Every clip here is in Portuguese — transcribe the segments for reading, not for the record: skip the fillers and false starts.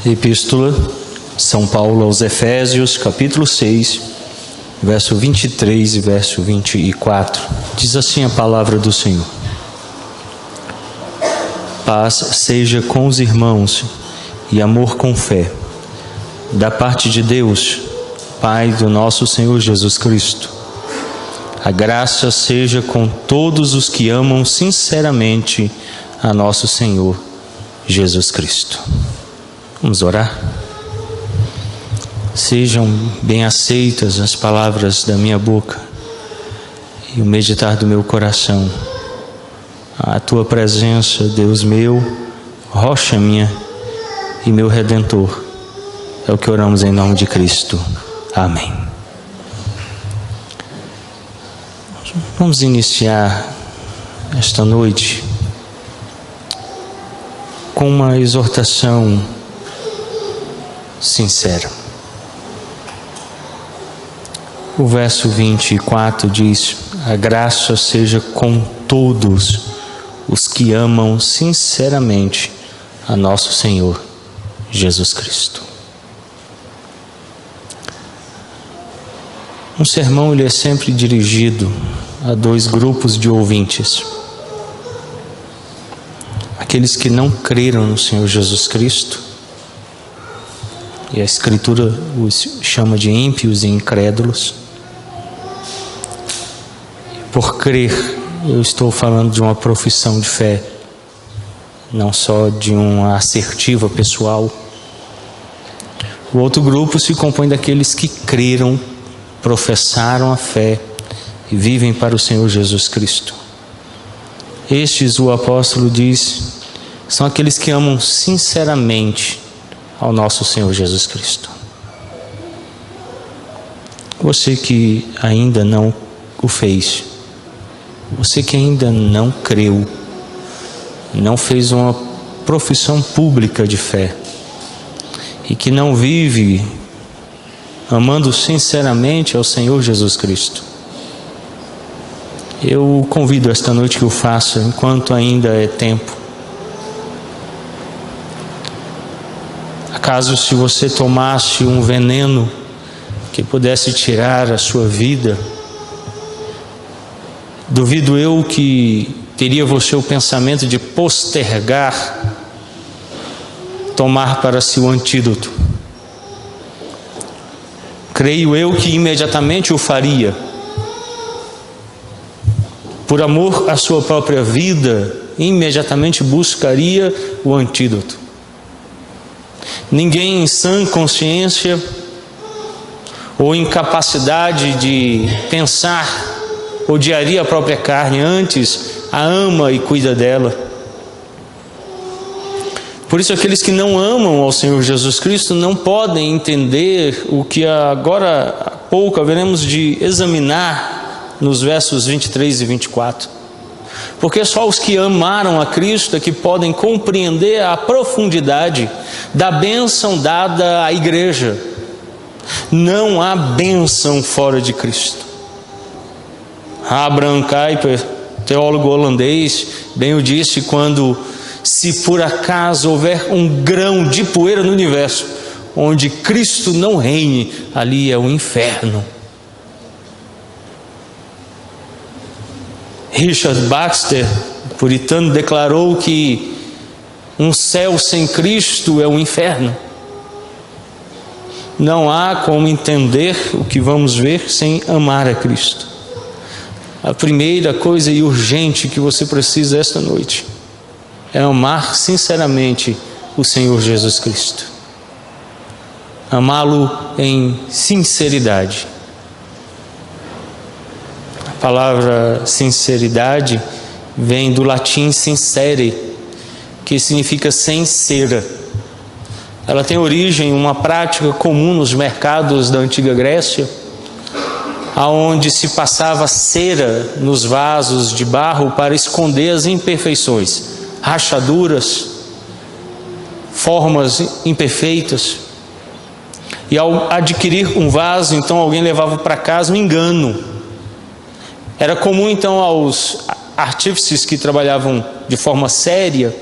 Epístola de São Paulo aos Efésios, capítulo 6, verso 23 e verso 24. Diz assim a palavra do Senhor: Paz seja com os irmãos e amor com fé, da parte de Deus, Pai do nosso Senhor Jesus Cristo. A graça seja com todos os que amam sinceramente a nosso Senhor Jesus Cristo. Vamos orar? Sejam bem aceitas as palavras da minha boca e o meditar do meu coração. A tua presença, Deus meu, rocha minha e meu Redentor. É o que oramos em nome de Cristo. Amém. Vamos iniciar esta noite com uma exortação sincera. O verso 24 diz: a graça seja com todos os que amam sinceramente a nosso Senhor Jesus Cristo. Um sermão ele é sempre dirigido a dois grupos de ouvintes: aqueles que não creram no Senhor Jesus Cristo, e a Escritura os chama de ímpios e incrédulos. Por crer, eu estou falando de uma profissão de fé, não só de uma assertiva pessoal. O outro grupo se compõe daqueles que creram, professaram a fé e vivem para o Senhor Jesus Cristo. Estes, o apóstolo diz, são aqueles que amam sinceramente ao nosso Senhor Jesus Cristo. Você que ainda não o fez, você que ainda não creu, não fez uma profissão pública de fé e que não vive amando sinceramente ao Senhor Jesus Cristo, eu convido esta noite que o faça enquanto ainda é tempo. Acaso se você tomasse um veneno que pudesse tirar a sua vida, duvido eu que teria você o pensamento de postergar tomar para si o antídoto. Creio eu que imediatamente o faria. Por amor à sua própria vida, imediatamente buscaria o antídoto. Ninguém em sã consciência ou incapacidade de pensar odiaria a própria carne, antes a ama e cuida dela. Por isso aqueles que não amam ao Senhor Jesus Cristo não podem entender o que agora há pouco haveremos de examinar nos versos 23 e 24. Porque só os que amaram a Cristo é que podem compreender a profundidade da bênção dada à igreja. Não há bênção fora de Cristo. Abraham Kuyper, teólogo holandês, bem o disse quando: se por acaso houver um grão de poeira no universo onde Cristo não reine, ali é o inferno. Richard Baxter, puritano, declarou que um céu sem Cristo é um inferno. Não há como entender o que vamos ver sem amar a Cristo. A primeira coisa e urgente que você precisa esta noite é amar sinceramente o Senhor Jesus Cristo. Amá-lo em sinceridade. A palavra sinceridade vem do latim sincere, que significa sem cera. Ela tem origem em uma prática comum nos mercados da antiga Grécia, aonde se passava cera nos vasos de barro para esconder as imperfeições, rachaduras, formas imperfeitas. E ao adquirir um vaso, então alguém levava para casa um engano. Era comum então aos artífices que trabalhavam de forma séria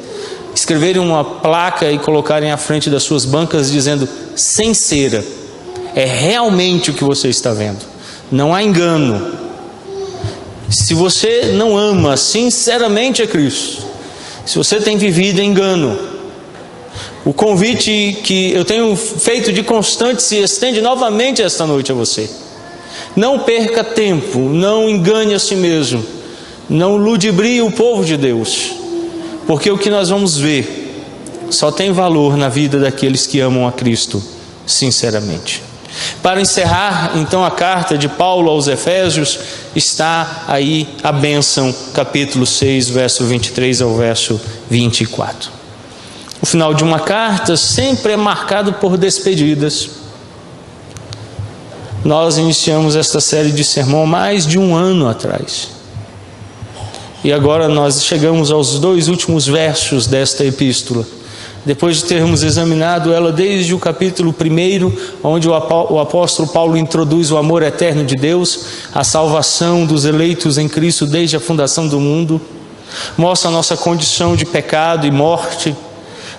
escreverem uma placa e colocarem à frente das suas bancas dizendo sem cera. É realmente o que você está vendo. Não há engano. Se você não ama sinceramente a Cristo, se você tem vivido em engano, o convite que eu tenho feito de constante se estende novamente esta noite a você. Não perca tempo, não engane a si mesmo, não ludibrie o povo de Deus, porque o que nós vamos ver só tem valor na vida daqueles que amam a Cristo sinceramente. Para encerrar então a carta de Paulo aos Efésios, está aí a bênção, capítulo 6, verso 23 ao verso 24. O final de uma carta sempre é marcado por despedidas. Nós iniciamos esta série de sermão mais de um ano atrás. E agora nós chegamos aos 2 últimos versos desta epístola. Depois de termos examinado ela desde o capítulo 1, onde o apóstolo Paulo introduz o amor eterno de Deus, a salvação dos eleitos em Cristo desde a fundação do mundo, mostra a nossa condição de pecado e morte,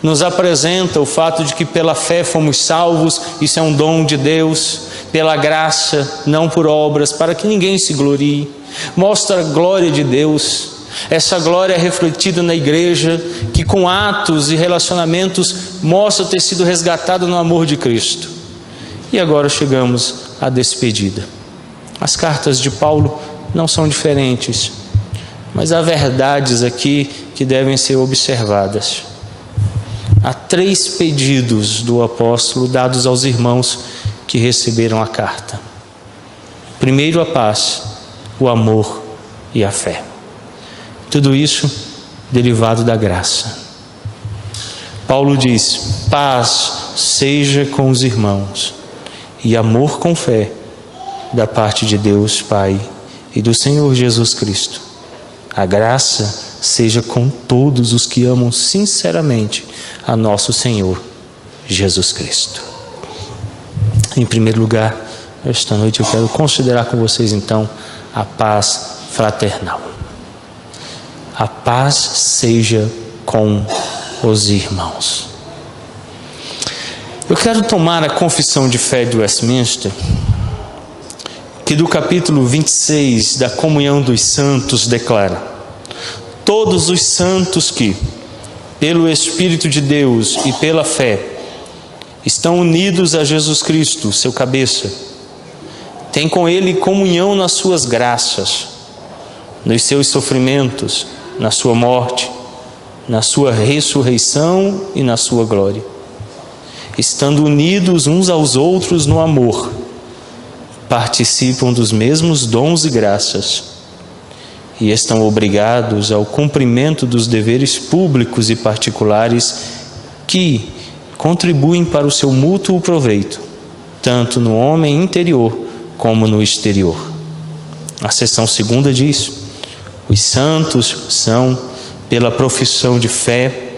nos apresenta o fato de que pela fé fomos salvos, isso é um dom de Deus, pela graça, não por obras, para que ninguém se glorie, mostra a glória de Deus. Essa glória é refletida na igreja, que com atos e relacionamentos mostra ter sido resgatada no amor de Cristo. E agora chegamos à despedida. As cartas de Paulo não são diferentes, mas há verdades aqui que devem ser observadas. Há 3 pedidos do apóstolo dados aos irmãos que receberam a carta. Primeiro, a paz, o amor e a fé. Tudo isso derivado da graça. Paulo diz: paz seja com os irmãos e amor com fé da parte de Deus Pai e do Senhor Jesus Cristo. A graça seja com todos os que amam sinceramente a nosso Senhor Jesus Cristo. Em primeiro lugar, esta noite eu quero considerar com vocês então a paz fraternal. A paz seja com os irmãos. Eu quero tomar a confissão de fé de Westminster, que do capítulo 26 da comunhão dos santos declara: todos os santos que, pelo Espírito de Deus e pela fé, estão unidos a Jesus Cristo, seu cabeça, têm com Ele comunhão nas suas graças, nos seus sofrimentos, na sua morte, na sua ressurreição e na sua glória, estando unidos uns aos outros no amor, participam dos mesmos dons e graças e estão obrigados ao cumprimento dos deveres públicos e particulares que contribuem para o seu mútuo proveito, tanto no homem interior como no exterior. A seção 2ª diz: os santos são, pela profissão de fé,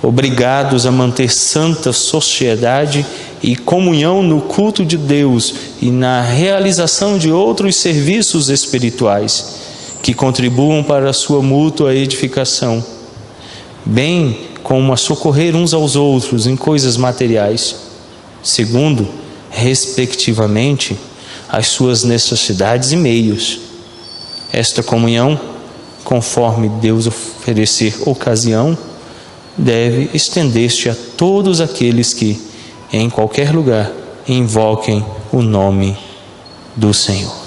obrigados a manter santa sociedade e comunhão no culto de Deus e na realização de outros serviços espirituais que contribuam para a sua mútua edificação, bem como a socorrer uns aos outros em coisas materiais, segundo, respectivamente, as suas necessidades e meios. Esta comunhão, conforme Deus oferecer ocasião, deve estender-se a todos aqueles que, em qualquer lugar, invoquem o nome do Senhor.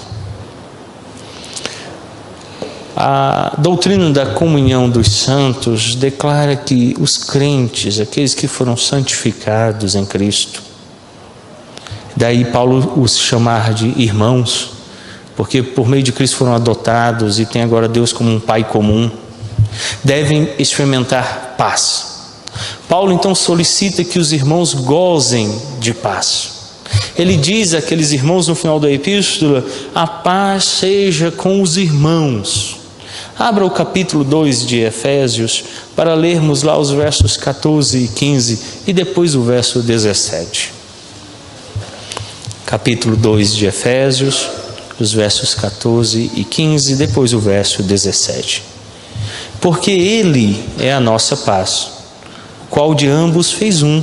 A doutrina da comunhão dos santos declara que os crentes, aqueles que foram santificados em Cristo, daí Paulo os chamar de irmãos, porque por meio de Cristo foram adotados e tem agora Deus como um pai comum, devem experimentar paz. Paulo então solicita que os irmãos gozem de paz. Ele diz àqueles irmãos no final da epístola: a paz seja com os irmãos. Abra o capítulo 2 de Efésios para lermos lá os versos 14 e 15 e depois o verso 17. Capítulo 2 de Efésios, os versos 14 e 15, depois o verso 17. Porque Ele é a nossa paz, qual de ambos fez um,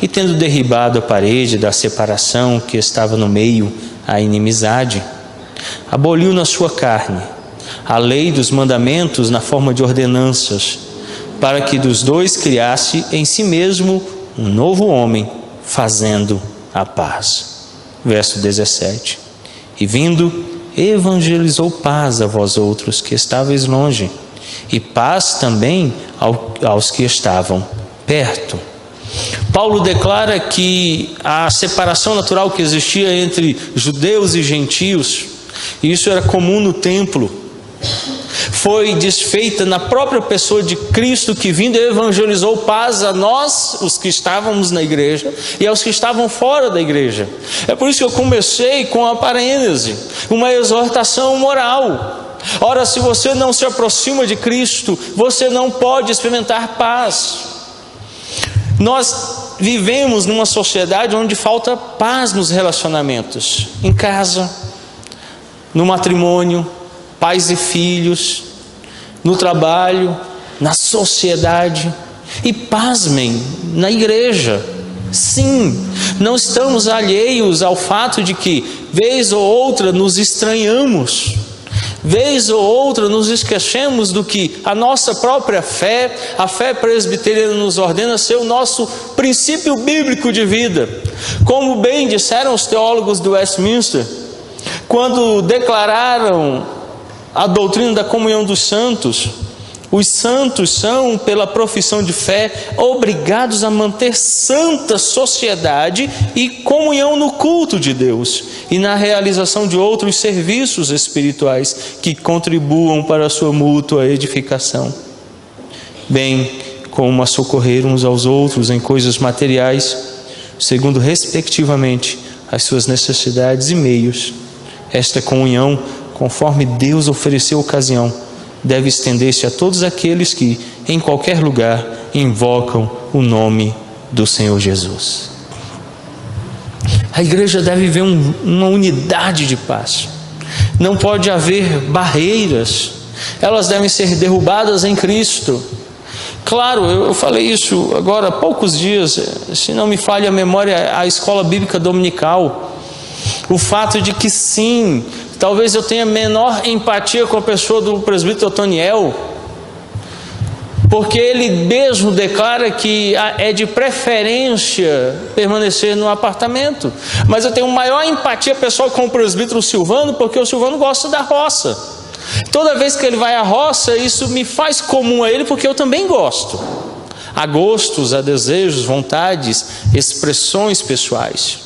e tendo derribado a parede da separação que estava no meio, a inimizade, aboliu na sua carne a lei dos mandamentos na forma de ordenanças, para que dos dois criasse em si mesmo um novo homem, fazendo a paz. Verso 17. E vindo, evangelizou paz a vós outros que estáveis longe, e paz também aos que estavam perto. Paulo declara que a separação natural que existia entre judeus e gentios, e isso era comum no templo, foi desfeita na própria pessoa de Cristo, que vindo evangelizou paz a nós, os que estávamos na igreja, e aos que estavam fora da igreja. É por isso que eu comecei com a parêntese, uma exortação moral. Ora, se você não se aproxima de Cristo, você não pode experimentar paz. Nós vivemos numa sociedade onde falta paz nos relacionamentos, em casa, no matrimônio, pais e filhos, no trabalho, na sociedade, e pasmem, na igreja. Sim, não estamos alheios ao fato de que, vez ou outra, nos estranhamos, vez ou outra nos esquecemos do que a nossa própria fé, a fé presbiteriana, nos ordena ser o nosso princípio bíblico de vida. Como bem disseram os teólogos do Westminster, quando declararam a doutrina da comunhão dos santos: os santos são, pela profissão de fé, obrigados a manter santa sociedade e comunhão no culto de Deus e na realização de outros serviços espirituais que contribuam para a sua mútua edificação, bem como a socorrer uns aos outros em coisas materiais, segundo respectivamente as suas necessidades e meios. Esta comunhão, conforme Deus ofereceu ocasião, deve estender-se a todos aqueles que, em qualquer lugar, invocam o nome do Senhor Jesus. A igreja deve viver uma unidade de paz. Não pode haver barreiras. Elas devem ser derrubadas em Cristo. Claro, eu falei isso agora há poucos dias, se não me falha a memória, a escola bíblica dominical. O fato de que sim, talvez eu tenha menor empatia com a pessoa do presbítero Otoniel, porque ele mesmo declara que é de preferência permanecer no apartamento. Mas eu tenho maior empatia pessoal com o presbítero Silvano, porque o Silvano gosta da roça. Toda vez que ele vai à roça, isso me faz comum a ele, porque eu também gosto. Há gostos, há desejos, vontades, expressões pessoais.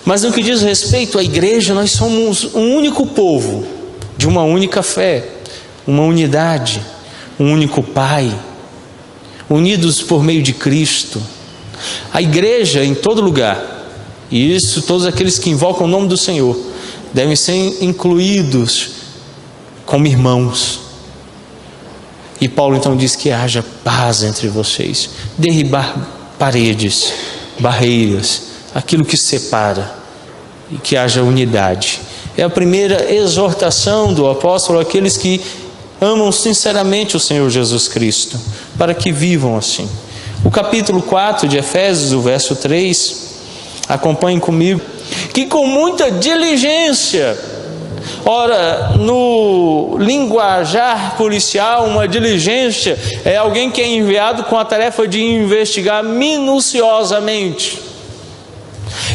Mas no que diz respeito à igreja, nós somos um único povo, de uma única fé, uma unidade, um único Pai, unidos por meio de Cristo. A igreja em todo lugar, e isso todos aqueles que invocam o nome do Senhor, devem ser incluídos como irmãos. E Paulo então diz que haja paz entre vocês, derribar paredes, barreiras, aquilo que separa, e que haja unidade. É a primeira exortação do apóstolo àqueles que amam sinceramente o Senhor Jesus Cristo, para que vivam assim. O capítulo 4 de Efésios, o verso 3, acompanhem comigo: que com muita diligência, ora, no linguajar policial, uma diligência é alguém que é enviado com a tarefa de investigar minuciosamente.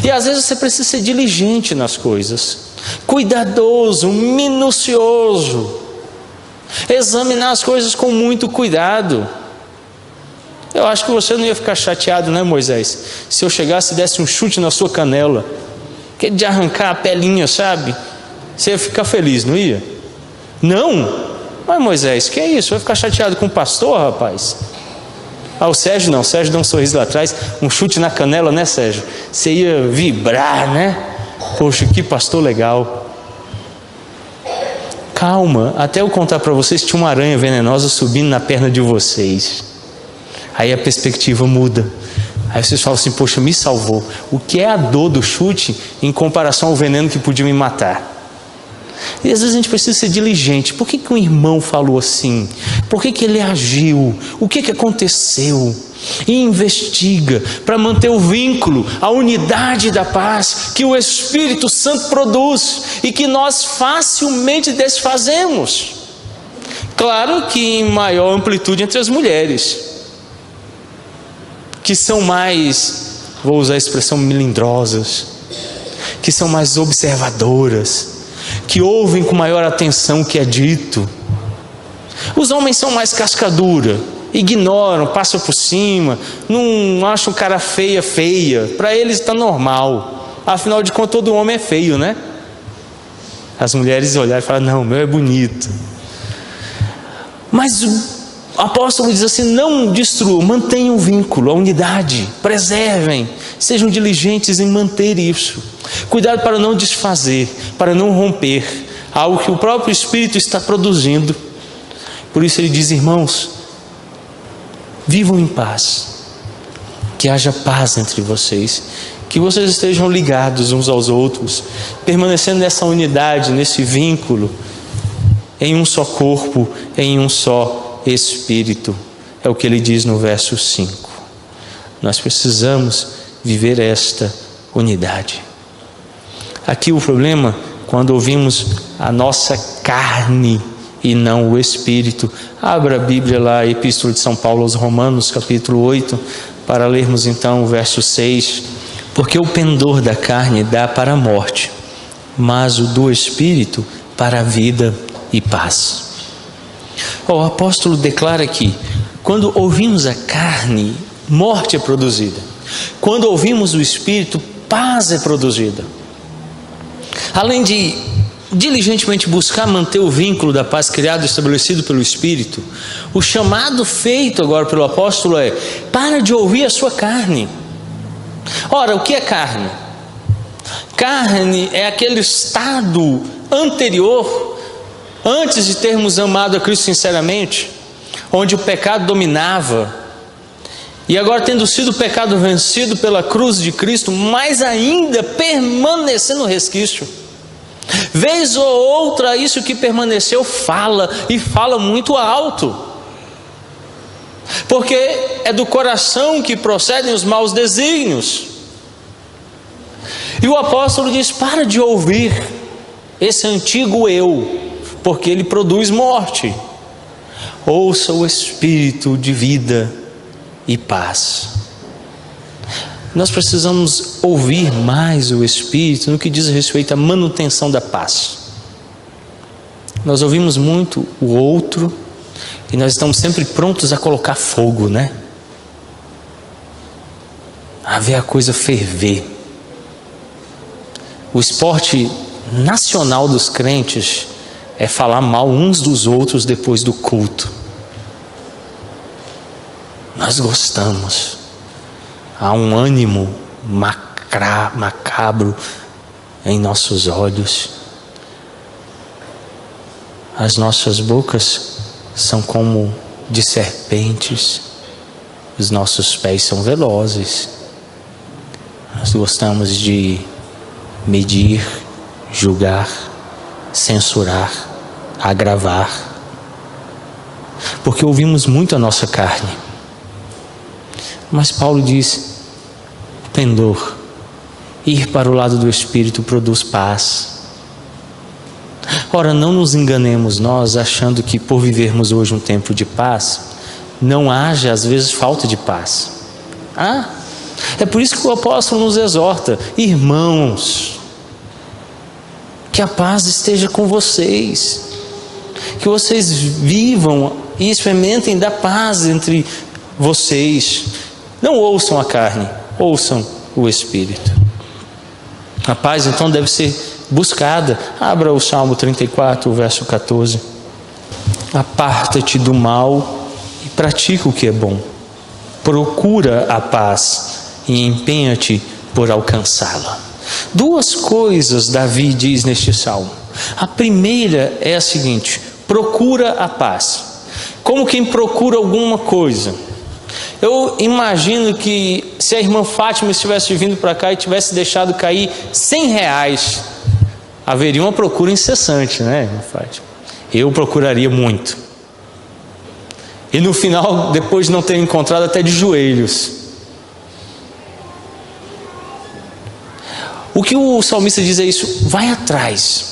E às vezes você precisa ser diligente nas coisas, cuidadoso, minucioso, examinar as coisas com muito cuidado. Eu acho que você não ia ficar chateado, né, Moisés, se eu chegasse e desse um chute na sua canela, que de arrancar a pelinha, sabe? Você ia ficar feliz, não ia? Não? Mas Moisés, que é isso? Vai ficar chateado com o pastor, rapaz? Ah, o Sérgio não, o Sérgio deu um sorriso lá atrás, um chute na canela, né, Sérgio? Você ia vibrar, né? Poxa, que pastor legal. Calma, até eu contar para vocês, tinha uma aranha venenosa subindo na perna de vocês. Aí a perspectiva muda. Aí vocês falam assim: poxa, me salvou. O que é a dor do chute em comparação ao veneno que podia me matar? E às vezes a gente precisa ser diligente. Por que um irmão falou assim? Por que ele agiu? O que aconteceu? E investiga para manter o vínculo, a unidade da paz que o Espírito Santo produz e que nós facilmente desfazemos. Claro que em maior amplitude entre as mulheres, que são mais, vou usar a expressão, melindrosas, que são mais observadoras, que ouvem com maior atenção o que é dito. Os homens são mais cascadura, ignoram, passam por cima, não acham cara feia, para eles está normal. Afinal de contas, todo homem é feio, né? As mulheres olharem e falam, não, o meu é bonito. Mas o apóstolo diz assim, não destruam, mantenham o vínculo, a unidade, preservem, sejam diligentes em manter isso. Cuidado para não desfazer, para não romper algo que o próprio Espírito está produzindo. Por isso ele diz, irmãos, vivam em paz, que haja paz entre vocês, que vocês estejam ligados uns aos outros, permanecendo nessa unidade, nesse vínculo, em um só corpo, em um só Espírito. É o que ele diz no verso 5. Nós precisamos viver esta unidade. Aqui o problema, quando ouvimos a nossa carne e não o Espírito. Abra a Bíblia lá, a Epístola de São Paulo aos Romanos, capítulo 8, para lermos então o verso 6. Porque o pendor da carne dá para a morte, mas o do Espírito para a vida e paz. O apóstolo declara que quando ouvimos a carne, morte é produzida. Quando ouvimos o Espírito, paz é produzida. Além de diligentemente buscar manter o vínculo da paz criado e estabelecido pelo Espírito, o chamado feito agora pelo apóstolo é: para de ouvir a sua carne. Ora, o que é carne? Carne é aquele estado anterior, antes de termos amado a Cristo sinceramente, onde o pecado dominava, e agora tendo sido o pecado vencido pela cruz de Cristo, mais ainda permanecendo no resquício. Vez ou outra, isso que permaneceu fala, e fala muito alto, porque é do coração que procedem os maus desígnios. E o apóstolo diz: para de ouvir esse antigo eu, porque ele produz morte. Ouça o Espírito de vida e paz. Nós precisamos ouvir mais o Espírito no que diz respeito à manutenção da paz. Nós ouvimos muito o outro e nós estamos sempre prontos a colocar fogo, né? A ver a coisa ferver. O esporte nacional dos crentes é falar mal uns dos outros depois do culto. Nós gostamos. Há um ânimo macabro em nossos olhos. As nossas bocas são como de serpentes, os nossos pés são velozes. Nós gostamos de medir, julgar, censurar, agravar, porque ouvimos muito a nossa carne. Mas Paulo diz: pendor, ir para o lado do Espírito produz paz. Ora, não nos enganemos nós, achando que por vivermos hoje um tempo de paz, não haja às vezes falta de paz. É por isso que o apóstolo nos exorta: irmãos, que a paz esteja com vocês, que vocês vivam e experimentem da paz entre vocês. Não ouçam a carne, ouçam o Espírito. A paz então deve ser buscada. Abra o Salmo 34, o verso 14. Aparta-te do mal e pratica o que é bom. Procura a paz e empenha-te por alcançá-la. Duas coisas Davi diz neste salmo. A primeira é a seguinte: procura a paz. Como quem procura alguma coisa. Eu imagino que se a irmã Fátima estivesse vindo para cá e tivesse deixado cair R$100, haveria uma procura incessante, né, irmã Fátima? Eu procuraria muito. E no final, depois de não ter encontrado, até de joelhos. O que o salmista diz é isso: vai atrás,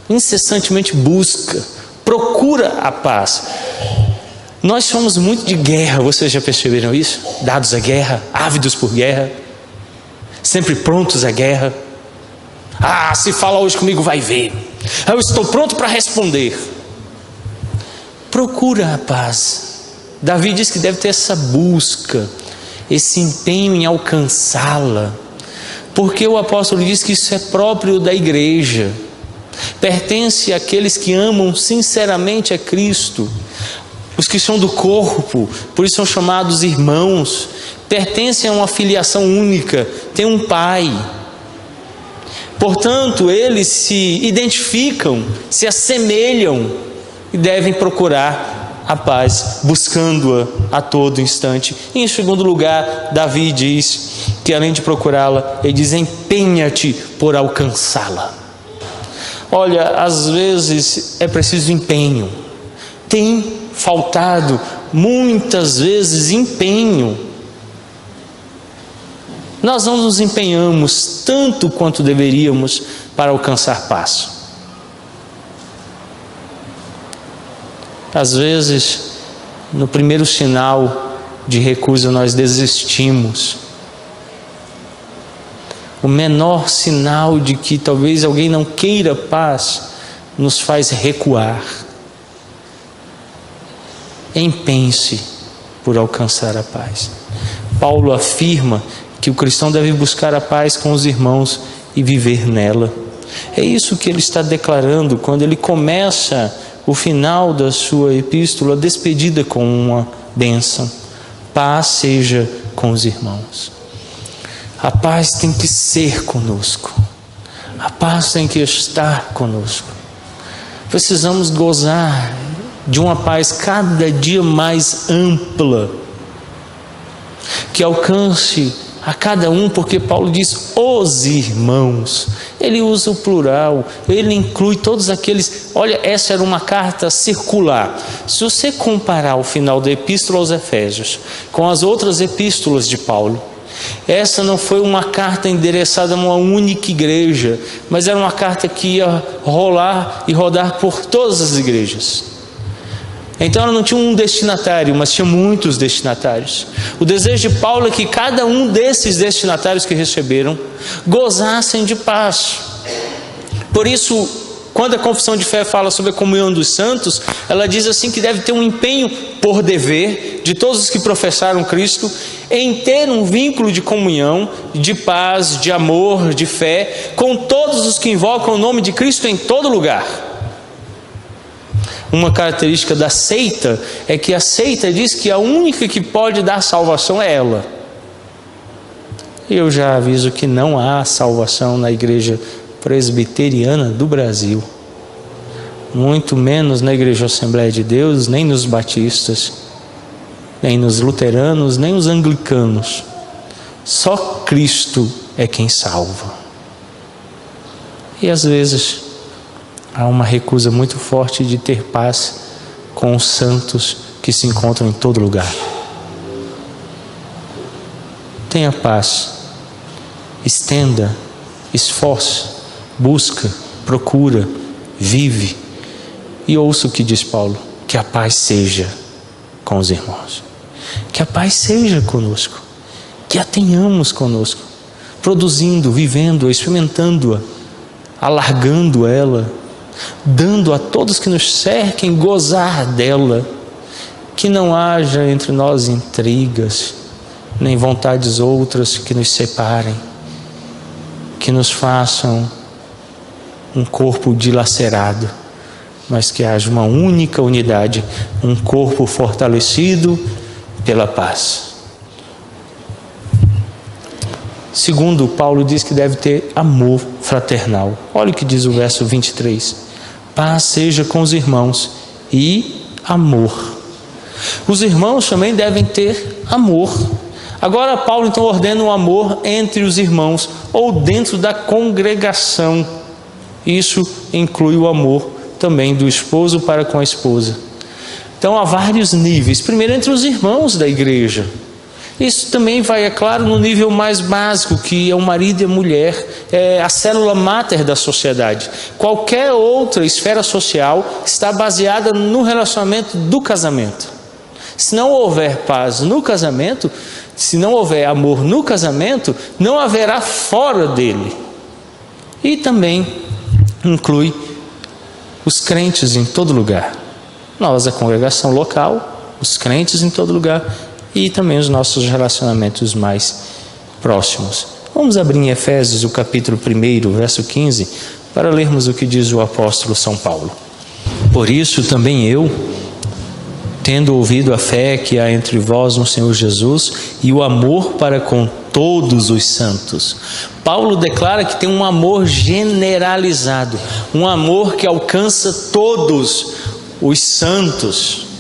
incessantemente busca, procura a paz. Nós somos muito de guerra, vocês já perceberam isso? Dados à guerra, ávidos por guerra, sempre prontos à guerra. Ah, se fala hoje comigo, vai ver. Eu estou pronto para responder. Procura a paz. Davi diz que deve ter essa busca, esse empenho em alcançá-la, porque o apóstolo diz que isso é próprio da igreja, pertence àqueles que amam sinceramente a Cristo, os que são do corpo, por isso são chamados irmãos, pertencem a uma filiação única, tem um pai. Portanto, eles se identificam, se assemelham e devem procurar a paz, buscando-a a todo instante. E em segundo lugar, Davi diz que além de procurá-la, ele diz: empenha-te por alcançá-la. Olha, às vezes é preciso empenho. Tem faltado muitas vezes empenho. Nós não nos empenhamos tanto quanto deveríamos para alcançar paz. Às vezes, no primeiro sinal de recusa, nós desistimos. O menor sinal de que talvez alguém não queira paz nos faz recuar. Empenhe-se por alcançar a paz. Paulo afirma que o cristão deve buscar a paz com os irmãos e viver nela. É isso que ele está declarando quando ele começa o final da sua epístola, despedida com uma bênção: paz seja com os irmãos. A paz tem que ser conosco, a paz tem que estar conosco. Precisamos gozar de uma paz cada dia mais ampla, que alcance a cada um, porque Paulo diz os irmãos, ele usa o plural, ele inclui todos aqueles. Olha, essa era uma carta circular. Se você comparar o final da epístola aos Efésios com as outras epístolas de Paulo, essa não foi uma carta endereçada a uma única igreja, mas era uma carta que ia rolar e rodar por todas as igrejas. Então ela não tinha um destinatário, mas tinha muitos destinatários. O desejo de Paulo é que cada um desses destinatários que receberam gozassem de paz. Por isso, quando a confissão de fé fala sobre a comunhão dos santos, ela diz assim que deve ter um empenho por dever de todos os que professaram Cristo em ter um vínculo de comunhão, de paz, de amor, de fé, com todos os que invocam o nome de Cristo em todo lugar. Uma característica da seita é que a seita diz que a única que pode dar salvação é ela. E eu já aviso que não há salvação na igreja presbiteriana do Brasil, muito menos na igreja Assembleia de Deus, nem nos batistas, nem nos luteranos, nem os anglicanos. Só Cristo é quem salva. E às vezes há uma recusa muito forte de ter paz com os santos que se encontram em todo lugar. Tenha paz, estenda, esforce, busca, procura, vive. E ouça o que diz Paulo: que a paz seja com os irmãos, que a paz seja conosco, que a tenhamos conosco, produzindo, vivendo-a, experimentando-a, alargando ela, dando a todos que nos cerquem gozar dela. Que não haja entre nós intrigas, nem vontades outras que nos separem, que nos façam um corpo dilacerado, mas que haja uma única unidade, um corpo fortalecido pela paz. Segundo, Paulo diz que deve ter amor fraternal. Olha o que diz o verso 23: paz seja com os irmãos e amor. Os irmãos também devem ter amor. Agora Paulo então ordena o amor entre os irmãos ou dentro da congregação. Isso inclui o amor também do esposo para com a esposa. Então há vários níveis. Primeiro, entre os irmãos da igreja. Isso também vai, é claro, no nível mais básico, que é o marido e a mulher, é a célula máter da sociedade. Qualquer outra esfera social está baseada no relacionamento do casamento. Se não houver paz no casamento, se não houver amor no casamento, não haverá fora dele. E também inclui os crentes em todo lugar. Nós, a congregação local, os crentes em todo lugar, e também os nossos relacionamentos mais próximos. Vamos abrir em Efésios, o capítulo 1, verso 15, para lermos o que diz o apóstolo São Paulo. Por isso também eu, tendo ouvido a fé que há entre vós no Senhor Jesus e o amor para com todos os santos. Paulo declara que tem um amor generalizado, um amor que alcança todos os santos.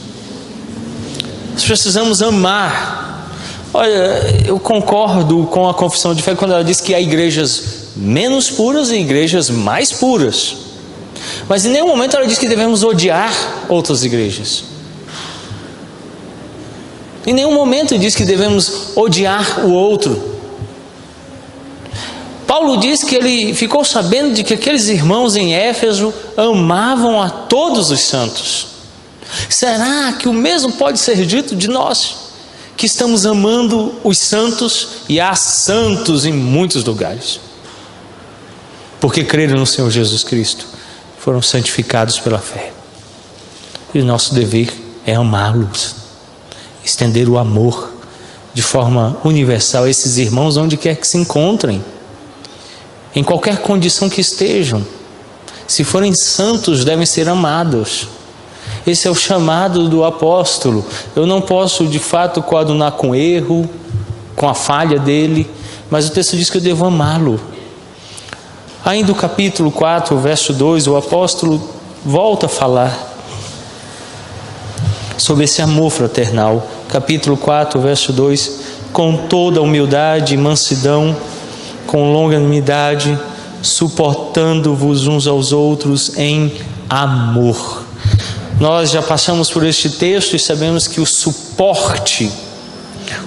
Nós precisamos amar. Olha, eu concordo com a confissão de fé quando ela diz que há igrejas menos puras e igrejas mais puras. Mas em nenhum momento ela diz que devemos odiar outras igrejas. Em nenhum momento diz que devemos odiar o outro. Paulo diz que ele ficou sabendo de que aqueles irmãos em Éfeso amavam a todos os santos. Será que o mesmo pode ser dito de nós, que estamos amando os santos? E há santos em muitos lugares, porque creram no Senhor Jesus Cristo, foram santificados pela fé. E o nosso dever é amá-los, estender o amor de forma universal a esses irmãos onde quer que se encontrem, em qualquer condição que estejam. Se forem santos, devem ser amados. Esse é o chamado do apóstolo. Eu não posso de fato coadunar com erro, com a falha dele, mas o texto diz que eu devo amá-lo. Ainda o capítulo 4, verso 2, o apóstolo volta a falar sobre esse amor fraternal. Capítulo 4, verso 2: com toda humildade e mansidão, com longanimidade, suportando-vos uns aos outros em amor. Nós já passamos por este texto e sabemos que o suporte,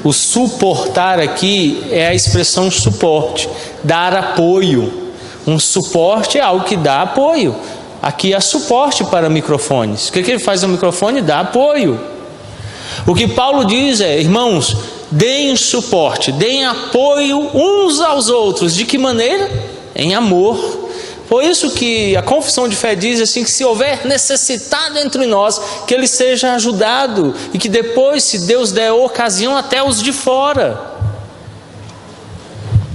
o suportar aqui é a expressão suporte, dar apoio. Um suporte é algo que dá apoio. Aqui há suporte para microfones. O que ele faz no microfone? Dá apoio. O que Paulo diz é: irmãos, deem suporte, deem apoio uns aos outros. De que maneira? Em amor. Por isso que a confissão de fé diz assim, que se houver necessitado entre nós, que ele seja ajudado, e que depois, se Deus der ocasião, até os de fora.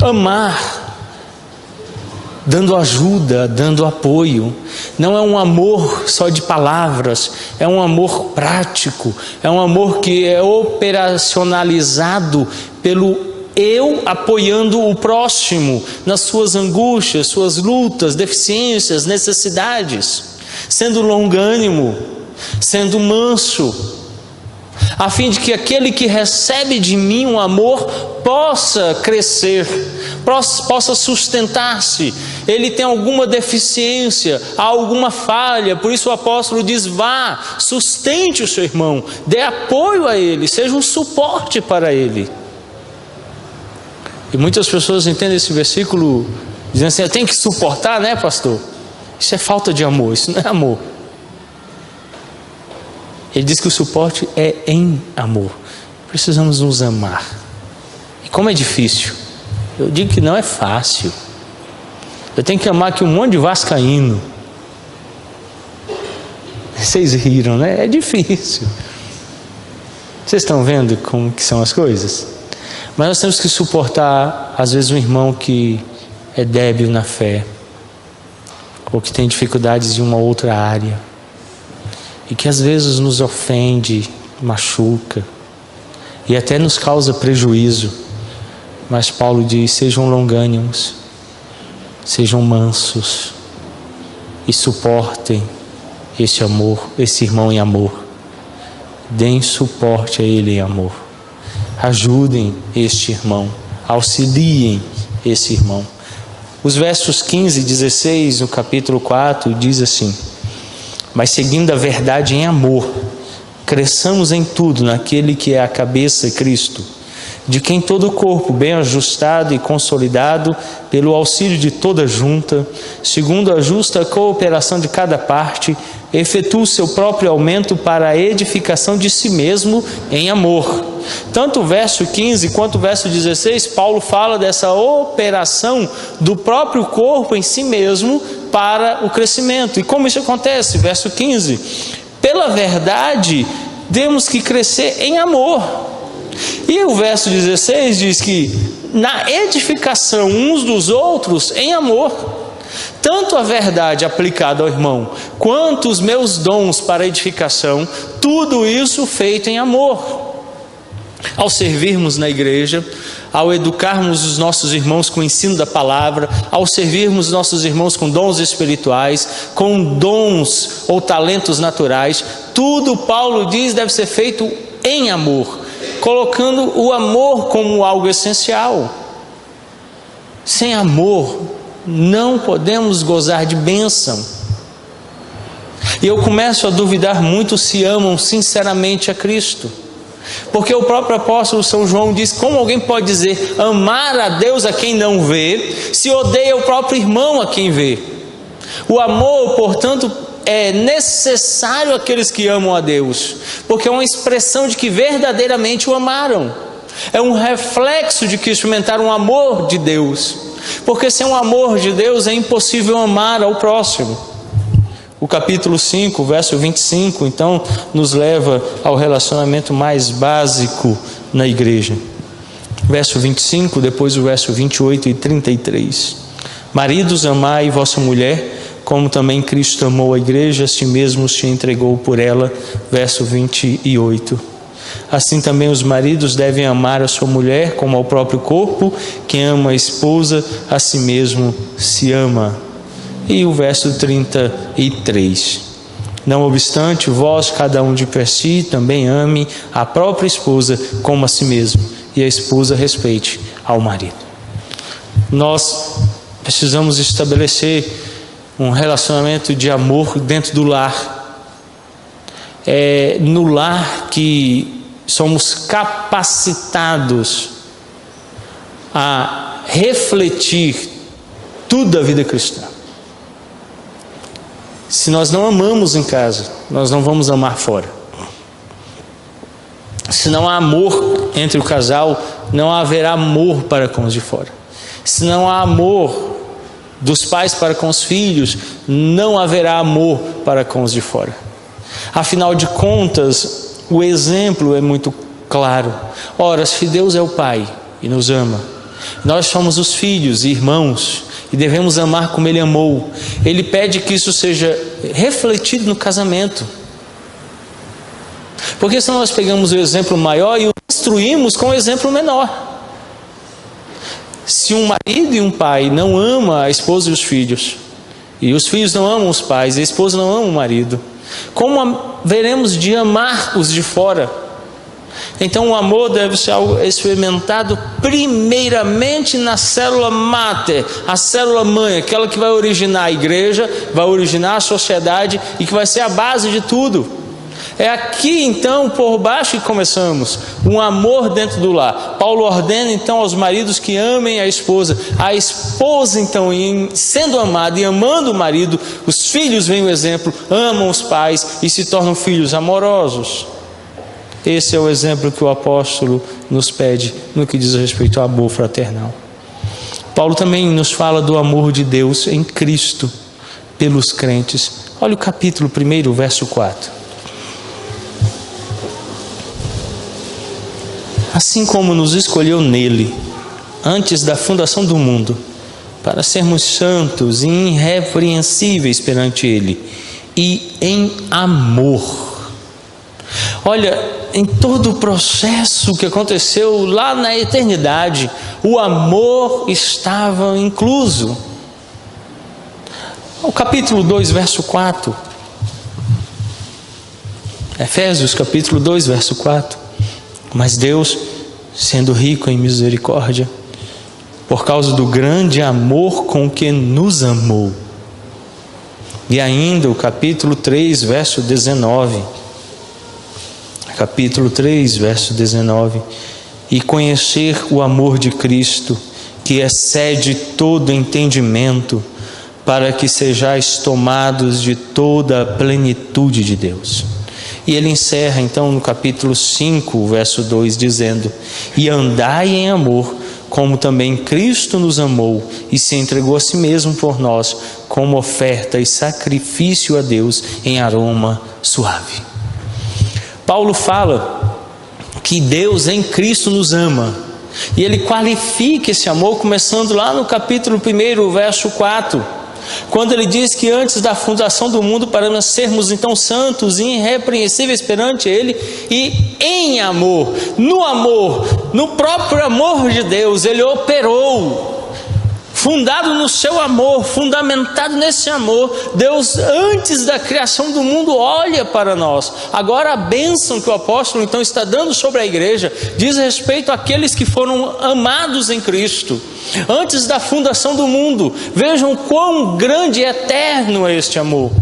Amar, dando ajuda, dando apoio, não é um amor só de palavras, é um amor prático, é um amor que é operacionalizado pelo eu apoiando o próximo nas suas angústias, suas lutas, deficiências, necessidades, sendo longânimo, sendo manso, a fim de que aquele que recebe de mim um amor possa crescer, possa sustentar-se. Ele tem alguma deficiência, alguma falha, por isso o apóstolo diz: vá, sustente o seu irmão, dê apoio a ele, seja um suporte para ele. E muitas pessoas entendem esse versículo dizendo assim: eu tenho que suportar, né, pastor? Isso é falta de amor, isso não é amor. Ele diz que o suporte é em amor. Precisamos nos amar. E como é difícil? Eu digo que não é fácil. Eu tenho que amar aqui um monte de vascaíno. Vocês riram, né? É difícil. Vocês estão vendo como que são as coisas? Mas nós temos que suportar, às vezes, um irmão que é débil na fé, ou que tem dificuldades em uma outra área, e que às vezes nos ofende, machuca, e até nos causa prejuízo. Mas Paulo diz: sejam longânimos, sejam mansos, e suportem esse amor, esse irmão em amor. Deem suporte a ele em amor. Ajudem este irmão, auxiliem esse irmão. Os versos 15 e 16 no capítulo 4 diz assim: mas seguindo a verdade em amor, cresçamos em tudo naquele que é a cabeça, Cristo, de quem todo o corpo, bem ajustado e consolidado pelo auxílio de toda junta, segundo a justa cooperação de cada parte, efetua o seu próprio aumento para a edificação de si mesmo em amor. Tanto o verso 15 quanto o verso 16, Paulo fala dessa operação do próprio corpo em si mesmo para o crescimento. E como isso acontece? Verso 15: pela verdade, temos que crescer em amor. E o verso 16 diz que na edificação uns dos outros em amor, tanto a verdade aplicada ao irmão, quanto os meus dons para edificação, tudo isso feito em amor. Ao servirmos na igreja, ao educarmos os nossos irmãos com o ensino da palavra, ao servirmos nossos irmãos com dons espirituais, com dons ou talentos naturais, tudo, Paulo diz, deve ser feito em amor, colocando o amor como algo essencial. Sem amor, não podemos gozar de bênção. E eu começo a duvidar muito se amam sinceramente a Cristo. Porque o próprio apóstolo São João diz: como alguém pode dizer amar a Deus a quem não vê, se odeia o próprio irmão a quem vê? O amor, portanto, é necessário àqueles que amam a Deus, porque é uma expressão de que verdadeiramente o amaram. É um reflexo de que experimentaram o amor de Deus, porque sem o amor de Deus é impossível amar ao próximo. O capítulo 5, verso 25, então, nos leva ao relacionamento mais básico na igreja. Verso 25, depois o verso 28 e 33. Maridos, amai vossa mulher, como também Cristo amou a igreja, a si mesmo se entregou por ela. Verso 28. Assim também os maridos devem amar a sua mulher como ao próprio corpo. Quem ama a esposa, a si mesmo se ama. E o verso 33. Não obstante, vós, cada um de per si, também ame a própria esposa como a si mesmo, e a esposa respeite ao marido. Nós precisamos estabelecer um relacionamento de amor dentro do lar. É no lar que somos capacitados a refletir tudo da vida cristã. Se nós não amamos em casa, nós não vamos amar fora. Se não há amor entre o casal, não haverá amor para com os de fora. Se não há amor dos pais para com os filhos, não haverá amor para com os de fora. Afinal de contas, o exemplo é muito claro. Ora, se Deus é o Pai e nos ama, nós somos os filhos e irmãos, e devemos amar como Ele amou. Ele pede que isso seja refletido no casamento. Porque senão nós pegamos o exemplo maior e o destruímos com o exemplo menor. Se um marido e um pai não amam a esposa e os filhos, e os filhos não amam os pais, e a esposa não ama o marido, como veremos de amar os de fora? Então o amor deve ser algo experimentado primeiramente na célula máter, a célula mãe, aquela que vai originar a igreja, vai originar a sociedade e que vai ser a base de tudo. É aqui então, por baixo, que começamos, um amor dentro do lar. Paulo ordena então aos maridos que amem a esposa então, sendo amada e amando o marido, os filhos veem o exemplo, amam os pais e se tornam filhos amorosos. Esse é o exemplo que o apóstolo nos pede no que diz respeito ao amor fraternal. Paulo também nos fala do amor de Deus em Cristo pelos crentes. Olha o capítulo 1, verso 4. Assim como nos escolheu nele, antes da fundação do mundo, para sermos santos e irrepreensíveis perante ele, e em amor. Olha, em todo o processo que aconteceu lá na eternidade, o amor estava incluso. O capítulo 2, verso 4. Efésios, capítulo 2, verso 4. Mas Deus, sendo rico em misericórdia, por causa do grande amor com que nos amou. E ainda o capítulo 3, verso 19. capítulo 3, verso 19. E conhecer o amor de Cristo, que excede todo entendimento, para que sejais tomados de toda a plenitude de Deus. E ele encerra então no capítulo 5, verso 2, dizendo: e andai em amor, como também Cristo nos amou e se entregou a si mesmo por nós, como oferta e sacrifício a Deus em aroma suave. Paulo fala que Deus em Cristo nos ama, e ele qualifica esse amor começando lá no capítulo 1, verso 4, quando ele diz que antes da fundação do mundo, para nós sermos então santos e irrepreensíveis perante Ele, e em amor, no próprio amor de Deus, Ele operou. Fundado no seu amor, fundamentado nesse amor, Deus antes da criação do mundo olha para nós. Agora a bênção que o apóstolo então está dando sobre a igreja diz respeito àqueles que foram amados em Cristo antes da fundação do mundo. Vejam quão grande e eterno é este amor.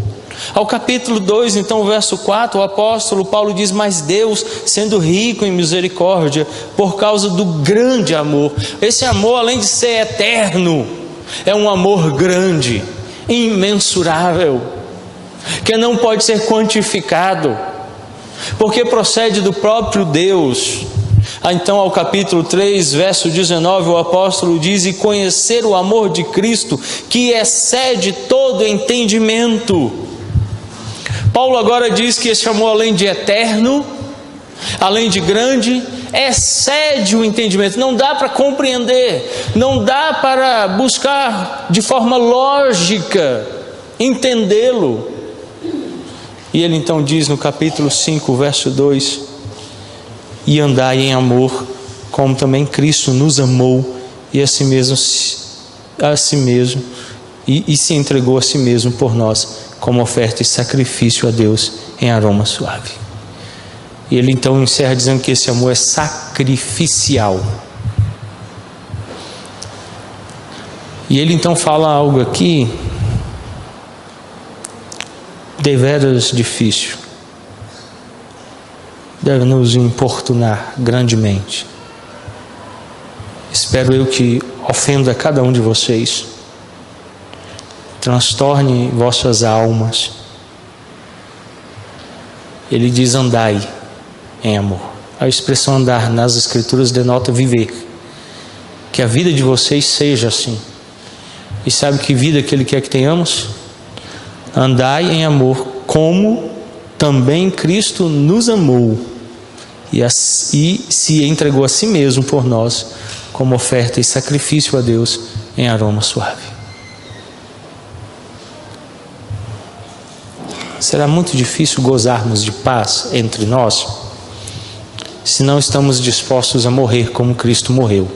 Ao capítulo 2, então, verso 4, o apóstolo Paulo diz: mas Deus, sendo rico em misericórdia, por causa do grande amor. Esse amor, além de ser eterno, é um amor grande, imensurável, que não pode ser quantificado, porque procede do próprio Deus. Então, ao capítulo 3, verso 19, o apóstolo diz: e conhecer o amor de Cristo, que excede todo entendimento. Paulo agora diz que esse amor, além de eterno, além de grande, excede o entendimento. Não dá para compreender, não dá para buscar de forma lógica entendê-lo. E ele então diz no capítulo 5, verso 2: e andai em amor, como também Cristo nos amou e a si mesmo e se entregou a si mesmo por nós, como oferta e sacrifício a Deus em aroma suave. E ele então encerra dizendo que esse amor é sacrificial. E ele então fala algo aqui deveras difícil, deve nos importunar grandemente. Espero eu que ofenda cada um de vocês, transtorne vossas almas. Ele diz: andai em amor. A expressão andar nas escrituras denota viver, que a vida de vocês seja assim. E sabe que vida que ele quer que tenhamos? Andai em amor, como também Cristo nos amou e se entregou a si mesmo por nós, como oferta e sacrifício a Deus em aroma suave. Será muito difícil gozarmos de paz entre nós se não estamos dispostos a morrer como Cristo morreu.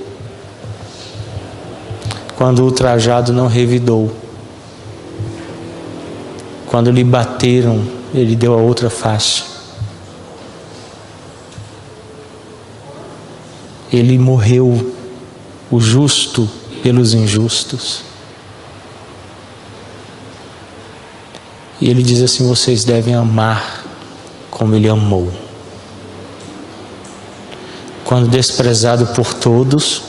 Quando o ultrajado não revidou, quando lhe bateram, ele deu a outra face. Ele morreu, o justo pelos injustos. E ele diz assim: vocês devem amar como ele amou. Quando desprezado por todos,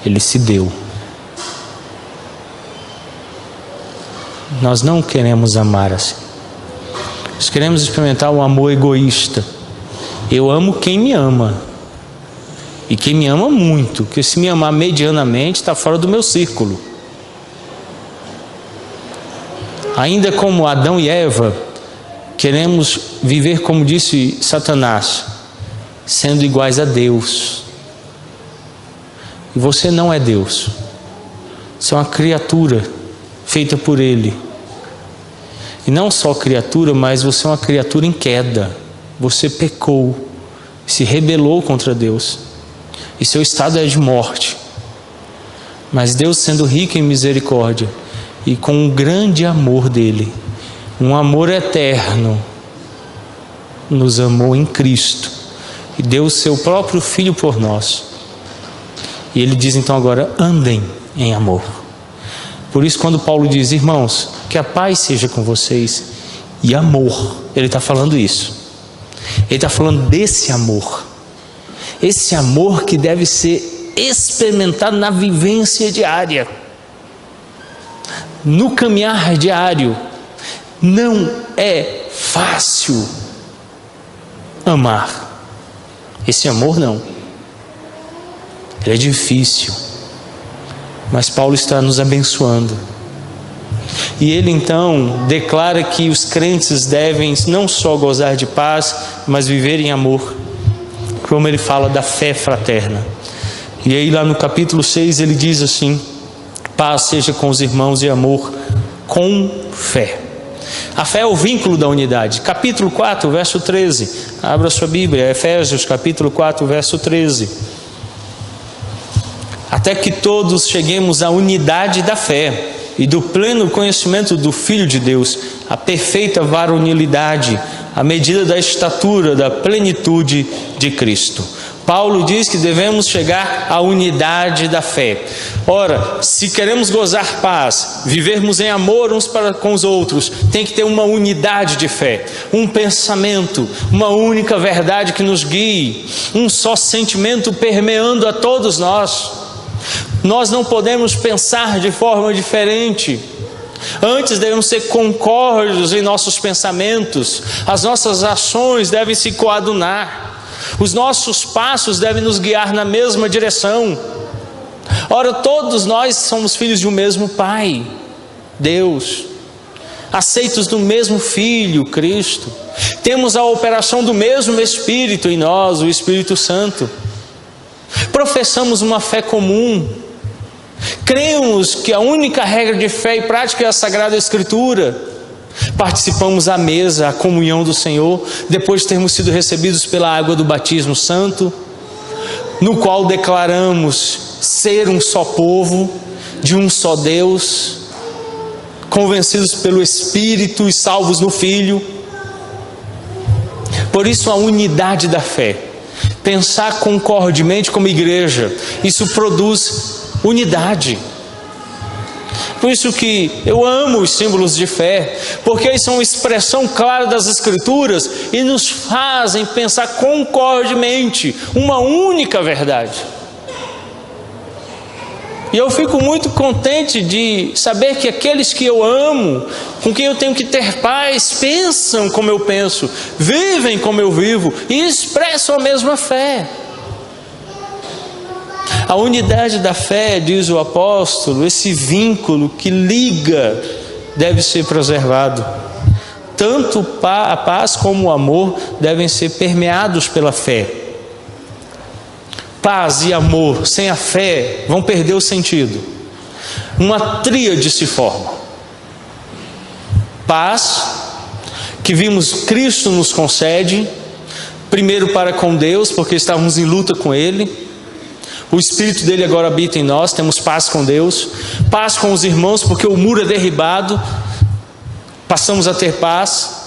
ele se deu. Nós não queremos amar assim. Nós queremos experimentar um amor egoísta. Eu amo quem me ama. E quem me ama muito, porque se me amar medianamente, está fora do meu círculo. Ainda como Adão e Eva, queremos viver, como disse Satanás, sendo iguais a Deus. E você não é Deus. Você é uma criatura feita por Ele. E não só criatura, mas você é uma criatura em queda. Você pecou, se rebelou contra Deus. E seu estado é de morte. Mas Deus, sendo rico em misericórdia, e com um grande amor dele, um amor eterno, nos amou em Cristo e deu o seu próprio Filho por nós. E ele diz então agora: andem em amor. Por isso, quando Paulo diz: irmãos, que a paz seja com vocês, e amor, ele está falando isso. Ele está falando desse amor. Esse amor que deve ser experimentado na vivência diária, no caminhar diário. Não é fácil amar. Esse amor não. Ele é difícil. Mas Paulo está nos abençoando. E ele então declara que os crentes devem não só gozar de paz, mas viver em amor. Como ele fala da fé fraterna. E aí lá no capítulo 6 ele diz assim: paz seja com os irmãos e amor com fé. A fé é o vínculo da unidade. Capítulo 4, verso 13. Abra sua Bíblia, Efésios capítulo 4, verso 13. Até que todos cheguemos à unidade da fé e do pleno conhecimento do Filho de Deus, a perfeita varonilidade, à medida da estatura da plenitude de Cristo. Paulo diz que devemos chegar à unidade da fé. Ora, se queremos gozar paz, vivermos em amor uns para com os outros, tem que ter uma unidade de fé, um pensamento, uma única verdade que nos guie, um só sentimento permeando a todos nós. Nós não podemos pensar de forma diferente. Antes devemos ser concórdios em nossos pensamentos. As nossas ações devem se coadunar. Os nossos passos devem nos guiar na mesma direção. Ora, todos nós somos filhos de um mesmo Pai, Deus, aceitos do mesmo Filho, Cristo. Temos a operação do mesmo Espírito em nós, o Espírito Santo. Professamos uma fé comum. Cremos que a única regra de fé e prática é a Sagrada Escritura. Participamos à mesa, a comunhão do Senhor, depois de termos sido recebidos pela água do batismo santo, no qual declaramos ser um só povo, de um só Deus, convencidos pelo Espírito e salvos no Filho. Por isso a unidade da fé. Pensar concordemente como igreja, isso produz unidade. Por isso que eu amo os símbolos de fé, porque eles são uma expressão clara das Escrituras e nos fazem pensar concordemente uma única verdade. E eu fico muito contente de saber que aqueles que eu amo, com quem eu tenho que ter paz, pensam como eu penso, vivem como eu vivo e expressam a mesma fé. A unidade da fé, diz o apóstolo, esse vínculo que liga, deve ser preservado. Tanto a paz como o amor devem ser permeados pela fé. Paz e amor sem a fé vão perder o sentido. Uma tríade se forma. Paz, que vimos Cristo nos concede, primeiro para com Deus, porque estávamos em luta com Ele. O Espírito dele agora habita em nós, temos paz com Deus. Paz com os irmãos, porque o muro é derribado, passamos a ter paz.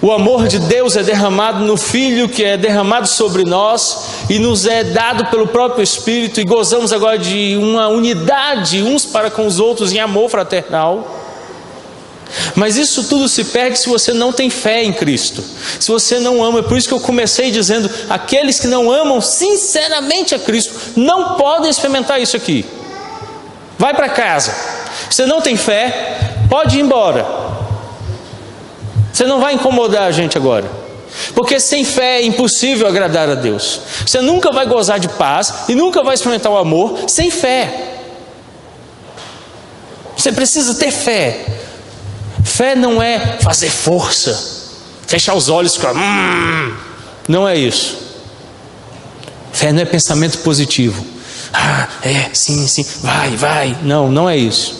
O amor de Deus é derramado no Filho, que é derramado sobre nós e nos é dado pelo próprio Espírito, e gozamos agora de uma unidade uns para com os outros em amor fraternal. Mas isso tudo se perde se você não tem fé em Cristo, se você não ama. É por isso que eu comecei dizendo: aqueles que não amam sinceramente a Cristo não podem experimentar isso aqui. Vai para casa. Você não tem fé, pode ir embora. Você não vai incomodar a gente agora, porque sem fé é impossível agradar a Deus. Você nunca vai gozar de paz e nunca vai experimentar o amor sem fé. Você precisa ter fé. Fé não é fazer força, fechar os olhos e ficar, não é isso. Fé não é pensamento positivo. Sim, vai. Não é isso.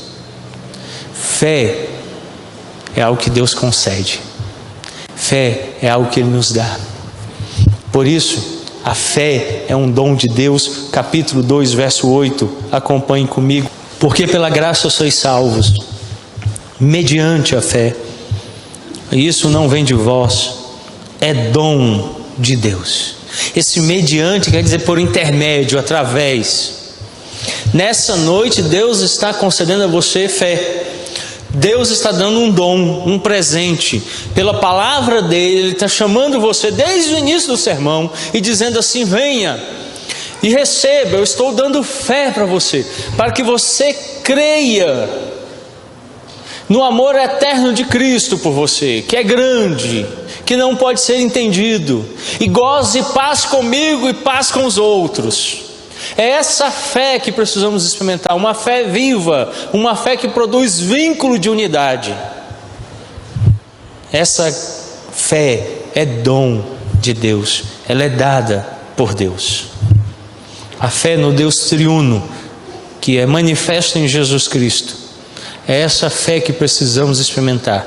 Fé é algo que Deus concede. Fé é algo que Ele nos dá. Por isso, a fé é um dom de Deus. Capítulo 2, verso 8. Acompanhe comigo. Porque pela graça sois salvos, mediante a fé. Isso não vem de vós, é dom de Deus. Esse mediante quer dizer por intermédio, através. Nessa noite Deus está concedendo a você fé. Deus está dando um dom, um presente. Pela palavra dele, Ele está chamando você desde o início do sermão e dizendo assim: venha e receba. Eu estou dando fé para você, para que você creia no amor eterno de Cristo por você, que é grande, que não pode ser entendido, e goze paz comigo e paz com os outros. É essa fé que precisamos experimentar, uma fé viva, uma fé que produz vínculo de unidade. Essa fé é dom de Deus, ela é dada por Deus. A fé no Deus triuno, que é manifesta em Jesus Cristo, é essa fé que precisamos experimentar.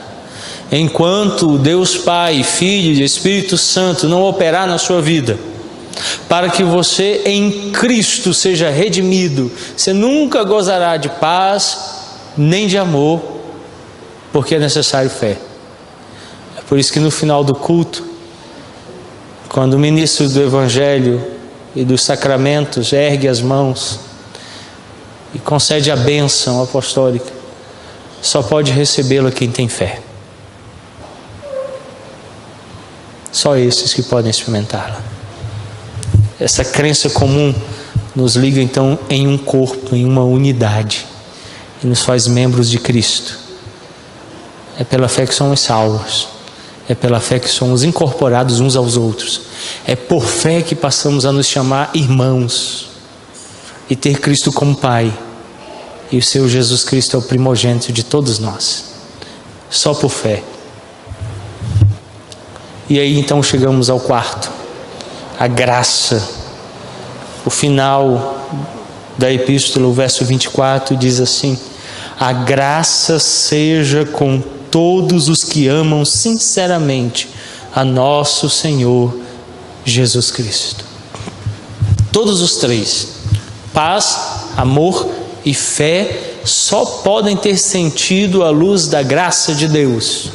Enquanto Deus Pai, Filho e Espírito Santo não operar na sua vida, para que você em Cristo seja redimido, você nunca gozará de paz, nem de amor, porque é necessário fé. É por isso que no final do culto, quando o ministro do Evangelho e dos sacramentos ergue as mãos e concede a bênção apostólica, só pode recebê-la quem tem fé. Só esses que podem experimentá-la. Essa crença comum nos liga então em um corpo, em uma unidade, e nos faz membros de Cristo. É pela fé que somos salvos, é pela fé que somos incorporados uns aos outros, é por fé que passamos a nos chamar irmãos e ter Cristo como Pai, e o seu Jesus Cristo é o primogênito de todos nós. Só por fé. E aí então chegamos ao quarto, a graça. O final da epístola, o verso 24, diz assim: a graça seja com todos os que amam sinceramente a nosso Senhor Jesus Cristo. Todos os três, paz, amor e fé, só podem ter sentido à luz da graça de Deus.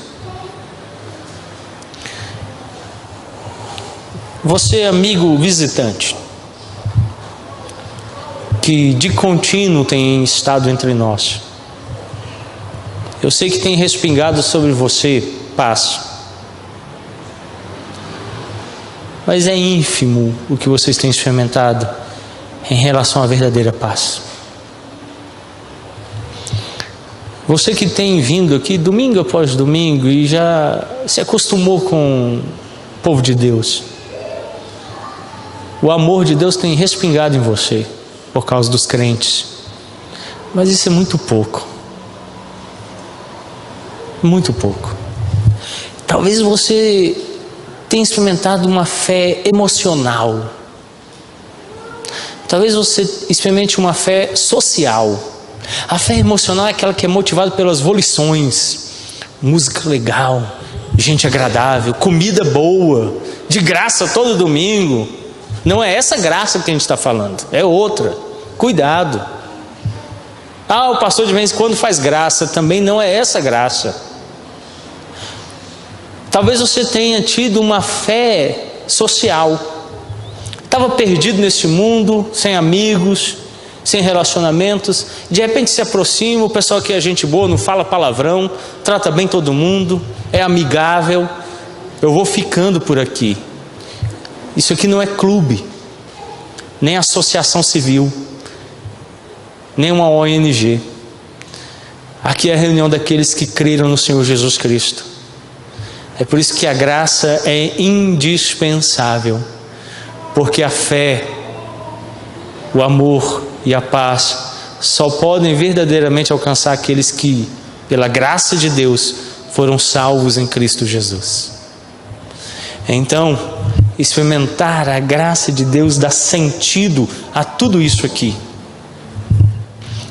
Você, amigo visitante, que de contínuo tem estado entre nós, eu sei que tem respingado sobre você paz, mas é ínfimo o que vocês têm experimentado em relação à verdadeira paz. Você que tem vindo aqui domingo após domingo e já se acostumou com o povo de Deus, o amor de Deus tem respingado em você por causa dos crentes, mas isso é muito pouco. Muito pouco. Talvez você tenha experimentado uma fé emocional. Talvez você experimente uma fé social. A fé emocional é aquela que é motivada pelas volições, música legal, gente agradável, comida boa, de graça todo domingo. Não é essa graça que a gente está falando, é outra. Cuidado. O pastor de vez em quando faz graça, também não é essa graça. Talvez você tenha tido uma fé social. Estava perdido nesse mundo, sem amigos, sem relacionamentos. De repente se aproxima, o pessoal aqui é gente boa, não fala palavrão, trata bem todo mundo, é amigável. Eu vou ficando por aqui. Isso aqui não é clube, nem associação civil, nem uma ONG. Aqui é a reunião daqueles que creram no Senhor Jesus Cristo. É por isso que a graça é indispensável, porque a fé, o amor e a paz só podem verdadeiramente alcançar aqueles que, pela graça de Deus, foram salvos em Cristo Jesus. Então, experimentar a graça de Deus dá sentido a tudo isso aqui.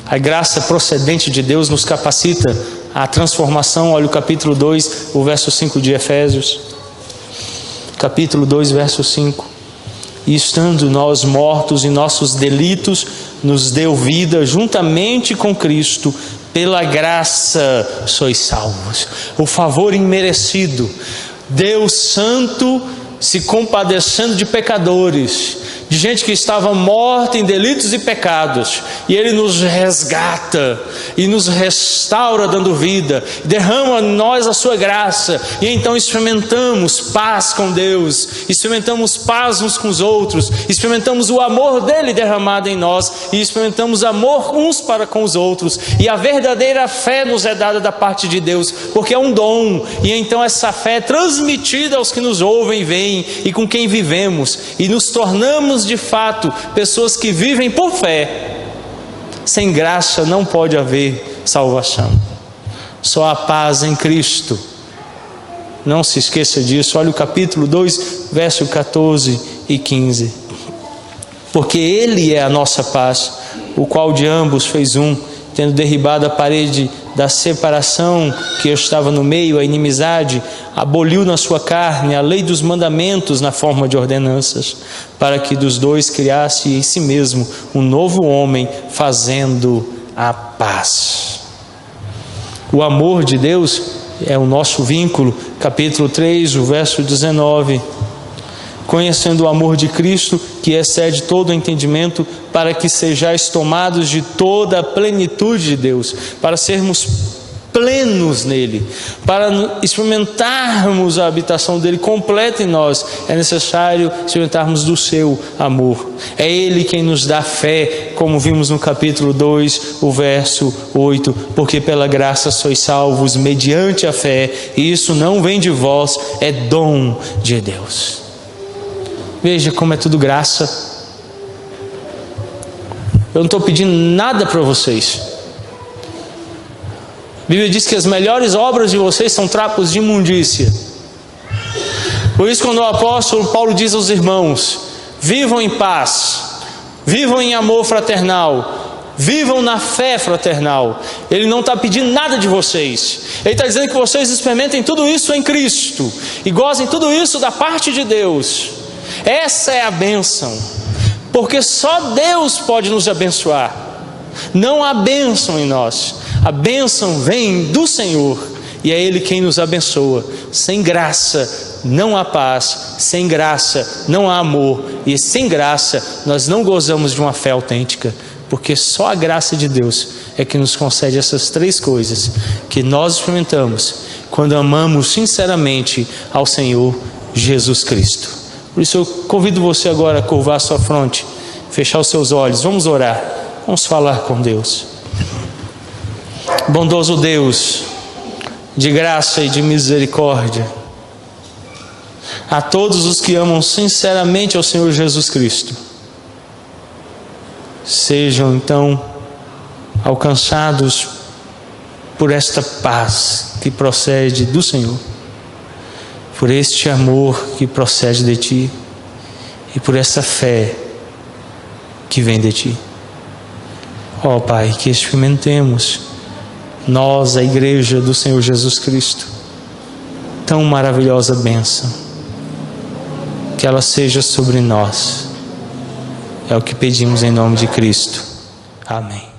A graça procedente de Deus nos capacita à transformação. Olha o capítulo 2, o verso 5 de Efésios. Capítulo 2, verso 5. E estando nós mortos em nossos delitos, nos deu vida juntamente com Cristo. Pela graça sois salvos. O favor imerecido. Deus Santo se compadecendo de pecadores, de gente que estava morta em delitos e pecados, e Ele nos resgata e nos restaura dando vida, derrama em nós a sua graça, e então experimentamos paz com Deus, experimentamos paz uns com os outros, experimentamos o amor dele derramado em nós, e experimentamos amor uns para com os outros, e a verdadeira fé nos é dada da parte de Deus, porque é um dom, e então essa fé é transmitida aos que nos ouvem e veem, e com quem vivemos, e nos tornamos de fato pessoas que vivem por fé. Sem graça não pode haver salvação, só a paz em Cristo. Não se esqueça disso. Olha o capítulo 2, verso 14 e 15. Porque Ele é a nossa paz, o qual de ambos fez um, tendo derribado a parede da separação que estava no meio, a inimizade, aboliu na sua carne a lei dos mandamentos na forma de ordenanças, para que dos dois criasse em si mesmo um novo homem, fazendo a paz. O amor de Deus é o nosso vínculo. Capítulo 3, o verso 19. Conhecendo o amor de Cristo, que excede todo o entendimento, para que sejais tomados de toda a plenitude de Deus, para sermos plenos nele, para experimentarmos a habitação dele completa em nós, é necessário experimentarmos do seu amor. É ele quem nos dá fé, como vimos no capítulo 2, o verso 8, porque pela graça sois salvos mediante a fé, e isso não vem de vós, é dom de Deus. Veja como é tudo graça. Eu não estou pedindo nada para vocês. A Bíblia diz que as melhores obras de vocês são trapos de imundícia. Por isso, quando o apóstolo Paulo diz aos irmãos: vivam em paz, vivam em amor fraternal, vivam na fé fraternal, ele não está pedindo nada de vocês. Ele está dizendo que vocês experimentem tudo isso em Cristo e gozem tudo isso da parte de Deus. Essa é a bênção, porque só Deus pode nos abençoar. Não há bênção em nós, a bênção vem do Senhor, e é Ele quem nos abençoa. Sem graça não há paz, sem graça não há amor, e sem graça nós não gozamos de uma fé autêntica, porque só a graça de Deus é que nos concede essas três coisas que nós experimentamos quando amamos sinceramente ao Senhor Jesus Cristo. Por isso eu convido você agora a curvar a sua fronte, fechar os seus olhos, vamos orar, vamos falar com Deus. Bondoso Deus, de graça e de misericórdia, a todos os que amam sinceramente ao Senhor Jesus Cristo, sejam então alcançados por esta paz que procede do Senhor, por este amor que procede de Ti e por essa fé que vem de Ti. Ó Pai, que experimentemos nós, a igreja do Senhor Jesus Cristo, tão maravilhosa bênção, que ela seja sobre nós. É o que pedimos em nome de Cristo. Amém.